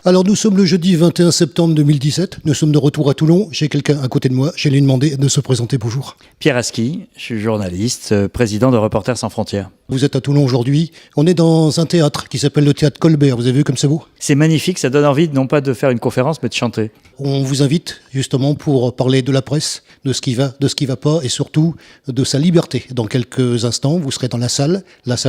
Alors nous sommes le jeudi 21 septembre 2017, nous sommes de retour à Toulon, j'ai quelqu'un à côté de moi, je vais lui demander de se présenter, bonjour. Pierre Aski, je suis journaliste, président de Reporters sans frontières. Vous êtes à Toulon aujourd'hui, on est dans un théâtre qui s'appelle le théâtre Colbert, vous avez vu comme c'est beau ? C'est magnifique, ça donne envie non pas de faire une conférence mais de chanter. On vous invite justement pour parler de la presse, de ce qui va pas et surtout de sa liberté. Dans quelques instants, vous serez dans la salle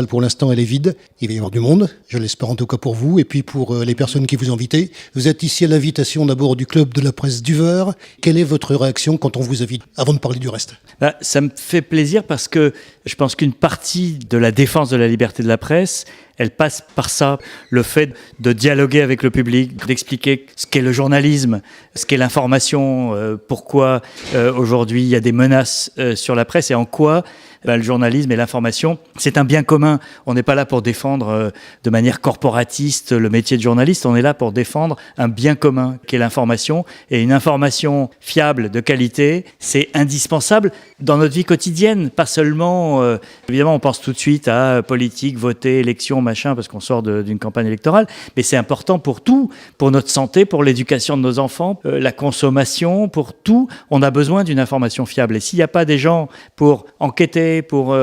pour l'instant elle est vide, il va y avoir du monde, je l'espère en tout cas pour vous et puis pour les personnes qui vous ont invité. Vous êtes ici à l'invitation d'abord du club de la presse du Var. Quelle est votre réaction quand on vous invite, avant de parler du reste ? Ça me fait plaisir parce que je pense qu'une partie de la défense de la liberté de la presse, elle passe par ça, le fait de dialoguer avec le public, d'expliquer ce qu'est le journalisme, ce qu'est l'information, pourquoi aujourd'hui il y a des menaces sur la presse et en quoi le journalisme et l'information, c'est un bien commun. On n'est pas là pour défendre de manière corporatiste le métier de journaliste, on est là pour défendre un bien commun qu'est l'information. Et une information fiable, de qualité, c'est indispensable dans notre vie quotidienne, pas seulement... évidemment, on pense tout de suite à politique, voter, élection, machin, parce qu'on sort d'une campagne électorale, mais c'est important pour tout, pour notre santé, pour l'éducation de nos enfants, la consommation, pour tout. On a besoin d'une information fiable. Et s'il n'y a pas des gens pour enquêter, pour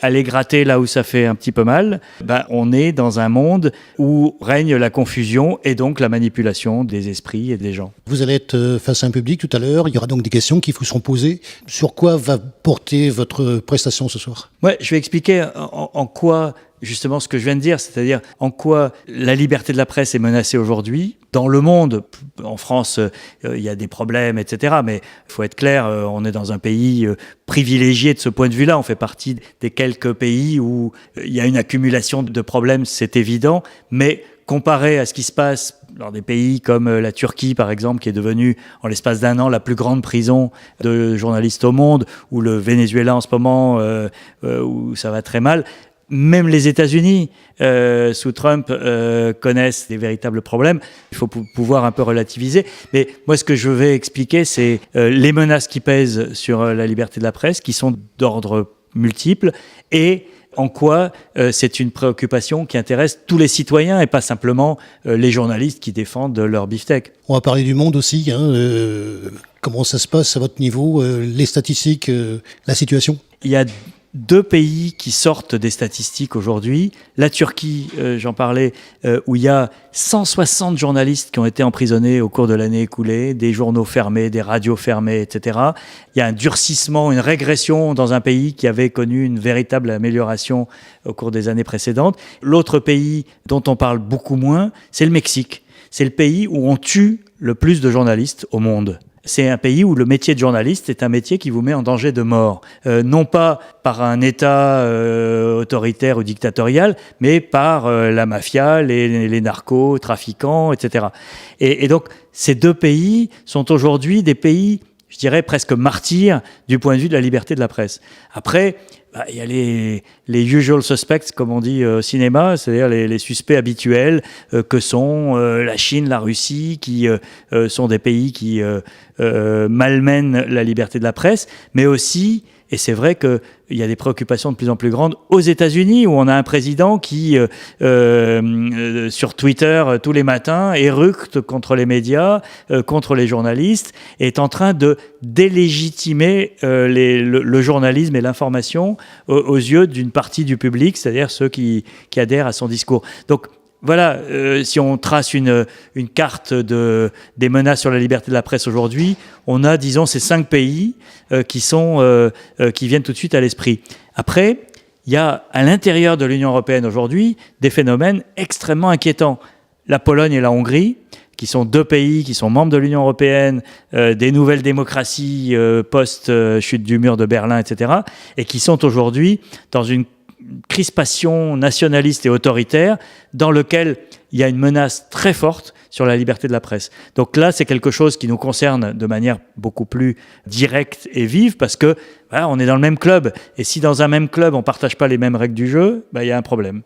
aller gratter là où ça fait un petit peu mal, on est dans un monde où règne la confusion et donc la manipulation des esprits et des gens. Vous allez être face à un public tout à l'heure, il y aura donc des questions qui vous seront posées. Sur quoi va porter votre prestation ce soir ? Ouais, je vais expliquer en quoi... justement ce que je viens de dire, c'est-à-dire en quoi la liberté de la presse est menacée aujourd'hui. Dans le monde, en France, il y a des problèmes, etc. Mais il faut être clair, on est dans un pays privilégié de ce point de vue-là. On fait partie des quelques pays où il y a une accumulation de problèmes, c'est évident. Mais comparé à ce qui se passe dans des pays comme la Turquie, par exemple, qui est devenue, en l'espace d'un an, la plus grande prison de journalistes au monde, ou le Venezuela en ce moment, où ça va très mal, même les États-Unis, sous Trump, connaissent des véritables problèmes. Il faut pouvoir un peu relativiser. Mais moi, ce que je vais expliquer, c'est les menaces qui pèsent sur la liberté de la presse, qui sont d'ordre multiple, et en quoi c'est une préoccupation qui intéresse tous les citoyens et pas simplement les journalistes qui défendent leur beefsteak. On va parler du monde aussi. Comment ça se passe à votre niveau, les statistiques, la situation ? Il y a deux pays qui sortent des statistiques aujourd'hui. La Turquie, j'en parlais, où il y a 160 journalistes qui ont été emprisonnés au cours de l'année écoulée, des journaux fermés, des radios fermées, etc. Il y a un durcissement, une régression dans un pays qui avait connu une véritable amélioration au cours des années précédentes. L'autre pays dont on parle beaucoup moins, c'est le Mexique. C'est le pays où on tue le plus de journalistes au monde. C'est un pays où le métier de journaliste est un métier qui vous met en danger de mort. Non pas par un État autoritaire ou dictatorial, mais par la mafia, les narcotrafiquants, etc. Et donc, ces deux pays sont aujourd'hui des pays, je dirais, presque martyrs du point de vue de la liberté de la presse. Après, il y a les usual suspects, comme on dit au cinéma, c'est-à-dire les suspects habituels que sont la Chine, la Russie, qui sont des pays qui malmènent la liberté de la presse, mais aussi, et c'est vrai qu'il y a des préoccupations de plus en plus grandes aux États-Unis, où on a un président qui, sur Twitter, tous les matins, éructe contre les médias, contre les journalistes, est en train de délégitimer le journalisme et l'information aux yeux d'une partie du public, c'est-à-dire ceux qui adhèrent à son discours. Donc, voilà, si on trace une carte des menaces sur la liberté de la presse aujourd'hui, on a, disons, ces 5 pays qui viennent tout de suite à l'esprit. Après, il y a à l'intérieur de l'Union européenne aujourd'hui des phénomènes extrêmement inquiétants. La Pologne et la Hongrie, qui sont 2 pays qui sont membres de l'Union européenne, des nouvelles démocraties post-chute du mur de Berlin, etc., et qui sont aujourd'hui dans une crispation nationaliste et autoritaire dans lequel il y a une menace très forte sur la liberté de la presse. Donc là, c'est quelque chose qui nous concerne de manière beaucoup plus directe et vive parce que on est dans le même club. Et si dans un même club, on ne partage pas les mêmes règles du jeu, il y a un problème.